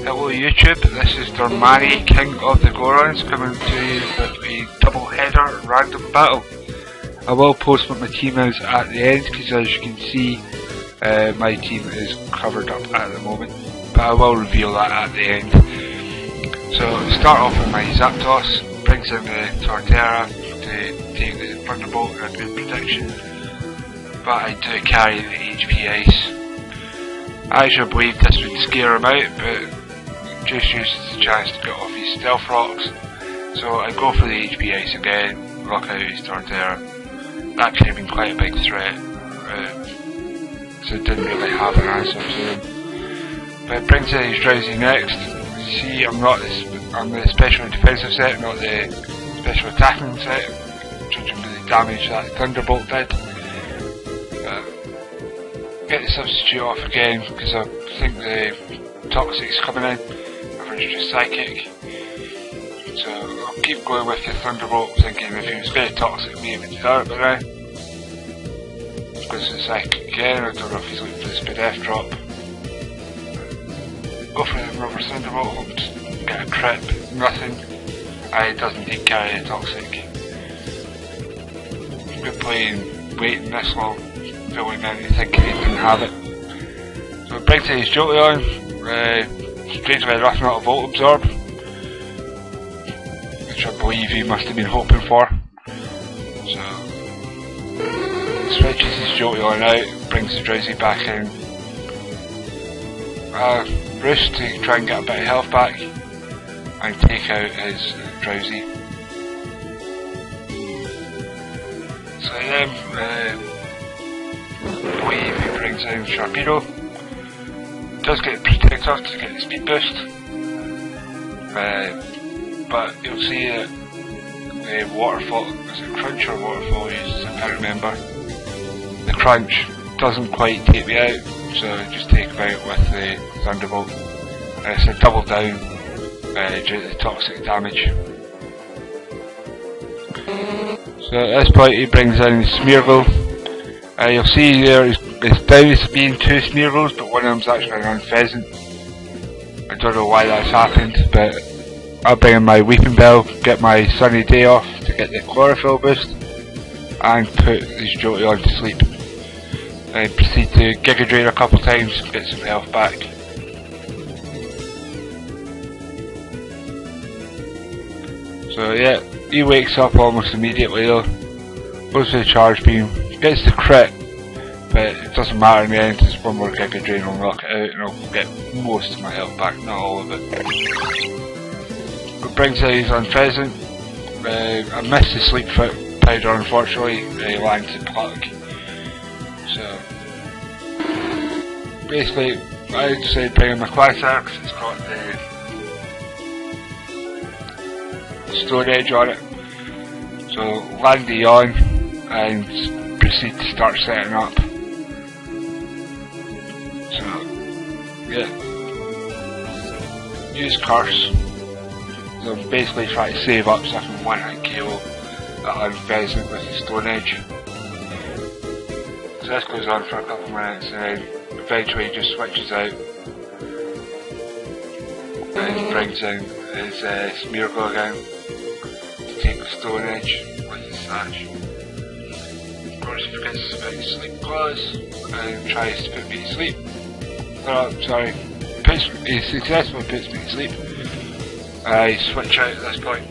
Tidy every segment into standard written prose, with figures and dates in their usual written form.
Hello YouTube, this is Dermani, King of the Gorons, coming to you with a double header random battle. I will post what my team is at the end, because as you can see my team is covered up at the moment, but I will reveal that at the end. So start off with my Zapdos, brings in the Torterra to take the Thunderbolt and good protection, but I do carry the HP Ice. I actually believe this would scare him out, but just uses the chance to get off his Stealth Rocks, so I go for the HP Ice again, lock out his Torterra. That could have been quite a big threat, so it didn't really have an answer to him. But it brings in his Drowsy next. You see, I'm the special defensive set, not the special attacking set, judging by the damage that Thunderbolt did. Get the substitute off again, because I think the Toxic's coming in. It's just Psychic, so I'll keep going with the Thunderbolt, thinking if he was going to Toxic me, he would do that by now. Because the Psychic again, I don't know if he's looking for the Speed F drop. Go for the Rubber Thunderbolt, hope to get a crit, nothing. It doesn't take carry the Toxic. Good playing, waiting this long, filling in, thinking he didn't have it. So it brings in his Jolteon. Straight away roughing out a Volt Absorb, which I believe he must have been hoping for. So switches his Jolteon out, brings the Drowsy back in. Roost to try and get a bit of health back and take out his Drowsy. So then I believe he brings in Sharpedo. Does get Protector to get the speed boost, but you'll see that the Waterfall, is it Crunch or Waterfall uses, I can't remember. The Crunch doesn't quite take me out, so just take him out with the Thunderbolt. It's a double down due to the toxic damage. So at this point he brings in Smeargle. You'll see there it's down to being two Smeargles, but one of them's actually an Unpheasant. I don't know why that's happened, but I'll bring in my Weeping Bell, get my Sunny Day off to get the Chlorophyll boost, and put this Jolteon to sleep. And proceed to Giga Drain a couple times, get some health back. So yeah, he wakes up almost immediately though, goes for the Charge Beam, gets the crit, but it doesn't matter in the end, just one more Giga Drain will knock it out and I'll get most of my health back, not all of it. It brings out his Unpheasant. I missed the Sleep Powder unfortunately, lands to Pluck. So basically I decided to bring in my Quasar because it's got the Stone Edge on it. So land the Yawn and proceed to start setting up. So yeah, use Curse. So I'm basically trying to save up so I can one-hit KO that Unpheasant with the Stone Edge. So this goes on for a couple minutes and then eventually he just switches out and brings in his Smeargle again to take the Stone Edge with his Sash. Of course he forgets about his Sleep Claws and tries to put me to sleep. Sorry, he successfully puts me to sleep. I switch out at this point.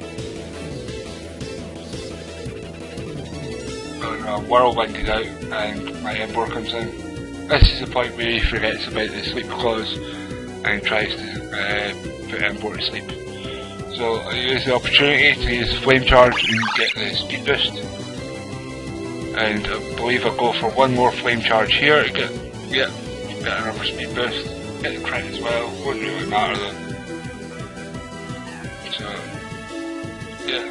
I'm whirlwinded out and my Ember comes in. This is the point where he forgets about the Sleep Claws and tries to put Ember to sleep. So I use the opportunity to use Flame Charge and get the speed boost. And I believe I'll go for one more Flame Charge here to get another speed boost. Get the crit as well, wouldn't really matter though. So yeah,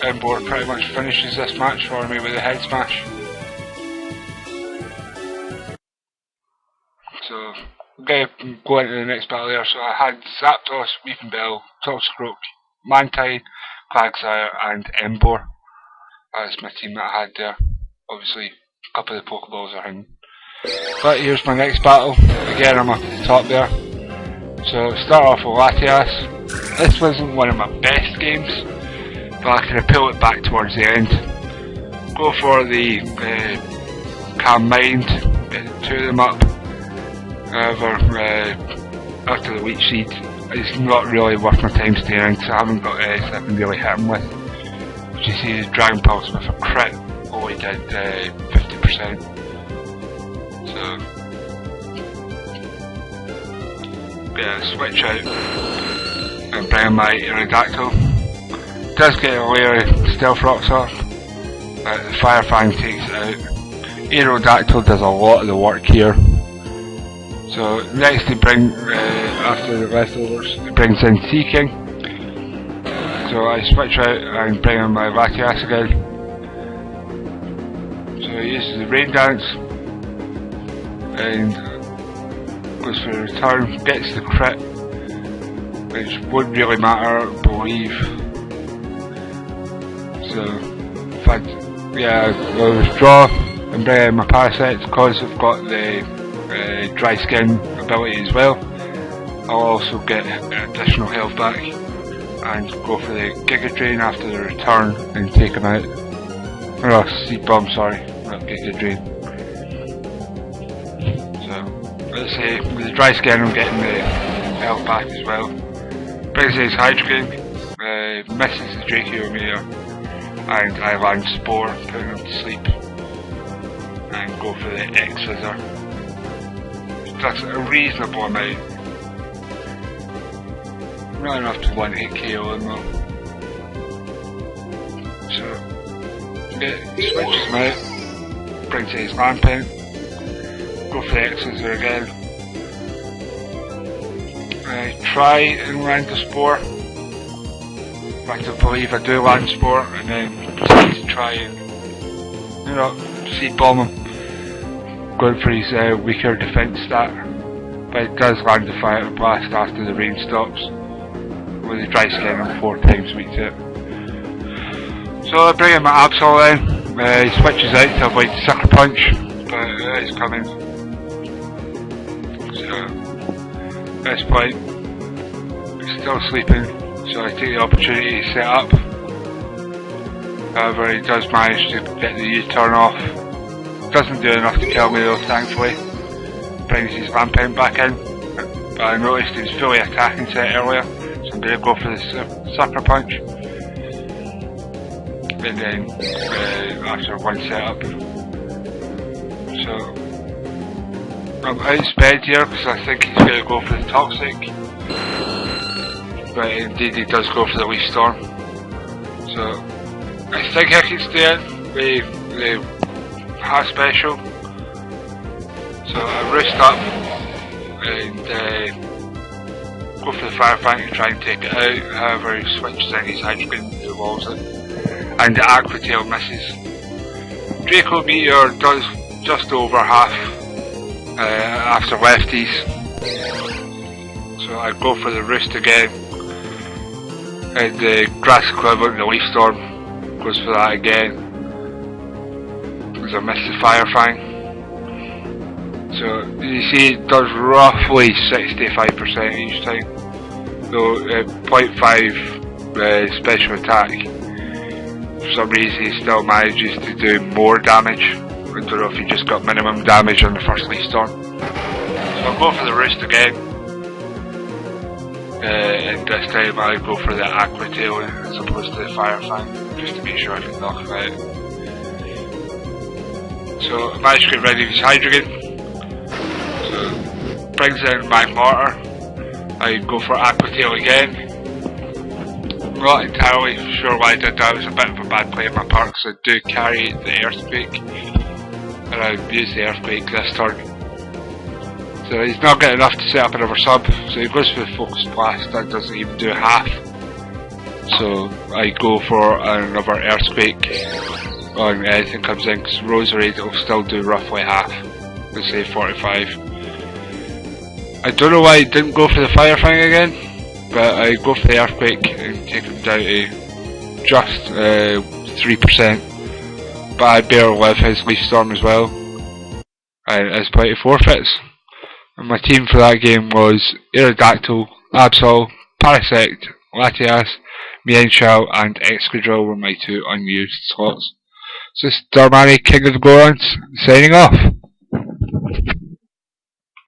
Ember pretty much finishes this match for me with a head smash. So I'm going to go into the next battle there. So I had Zapdos, Weeping Bell, Toxicroak, Mantine, Quagsire and Ember. That's my team that I had there. Obviously a couple of the Pokeballs are hidden. But here's my next battle. Again I'm up at the top there. So start off with Latias. This wasn't one of my best games, but I kind of pull it back towards the end. Go for the Calm Mind, get 2 of them up. However, after the Weak Seed, it's not really worth my time staying because I haven't got anything I can really hit him with. As you see, the Dragon Pulse with a crit only did 50%. So, yeah, switch out and bring in my Aerodactyl. Does get a layer of Stealth Rocks up, but the Fire Fang takes it out. Aerodactyl does a lot of the work here. So next they bring, after the leftovers, it brings in Sea King. So I switch out and bring in my Latias again. So he uses the Rain Dance and goes for a return, gets the crit, which won't really matter, I believe. So if I'll withdraw and bring in my Parasites because I've got the Dry Skin ability as well. I'll also get additional health back and go for the Giga Drain after the return and take him out. Oh, Seed Bomb, sorry, not Giga Drain. So, let's say with the Dry Skin I'm getting the health back as well. Brings his Hydrogen, misses the Drachyomir, and I land Spore, putting him to sleep. And go for the X-Scissor. That's a reasonable amount. Not enough to 1-hit KO him though. So, switches him out, brings in his Lampent, go for the X-Scissor again. Try and land the Spore. In fact, I believe I do land Spore, and then proceed to try and, Seed Bomb him. Going for his weaker defense stat, but it does land the Fire Blast after the rain stops, with the Dry Skin I'm 4 times weak to it. So I bring in my Absol then, he switches out to avoid Sucker Punch, but it's coming. So at this point, he's still sleeping, so I take the opportunity to set up. However, he does manage to get the U-turn off. Doesn't do enough to kill me though, thankfully. Brings his Lampent back in, but I noticed he was fully attacking set earlier, so I'm going to go for the Sucker Punch. And then, after one setup. So, I'm outsped here because I think he's going to go for the Toxic. But indeed he does go for the Leaf Storm. So, I think I can stay in with the half special. So I roost up and go for the Fire Fang to try and take it out. However, he switches in his Hydrogen, evolves it, and the Aqua Tail misses. Draco Meteor does just over half after lefties. So I go for the roost again, and the grass equivalent, the Leaf Storm, goes for that again. I missed the Fire Fang. So you see it does roughly 65% each time. So 0.5 special attack. For some reason he still manages to do more damage. I don't know if he just got minimum damage on the first Leaf Storm. So I'll go for the roost again. And this time I go for the Aqua Tail as opposed to the Fire Fang, just to make sure I can knock him out. So I managed to get rid of his Hydrogen. So brings in my Mortar. I go for Aqua Tail again. I'm not entirely sure why I did that. It was a bit of a bad play on my part because I do carry the Earthquake, and I've used the Earthquake this turn. So he's not getting enough to set up another sub, so he goes for the Focus Blast. That doesn't even do half. So I go for another Earthquake on anything comes in, because Roserade will still do roughly half. Let's say 45. I don't know why I didn't go for the Fire Fang again, but I go for the Earthquake and take him down to just 3%. But I barely live his Leaf Storm as well, and it's plenty forfeits. And my team for that game was Aerodactyl, Absol, Parasect, Latias, Mienshao and Excadrill were my 2 unused slots. So this is Darmani, King of the Gorons, signing off.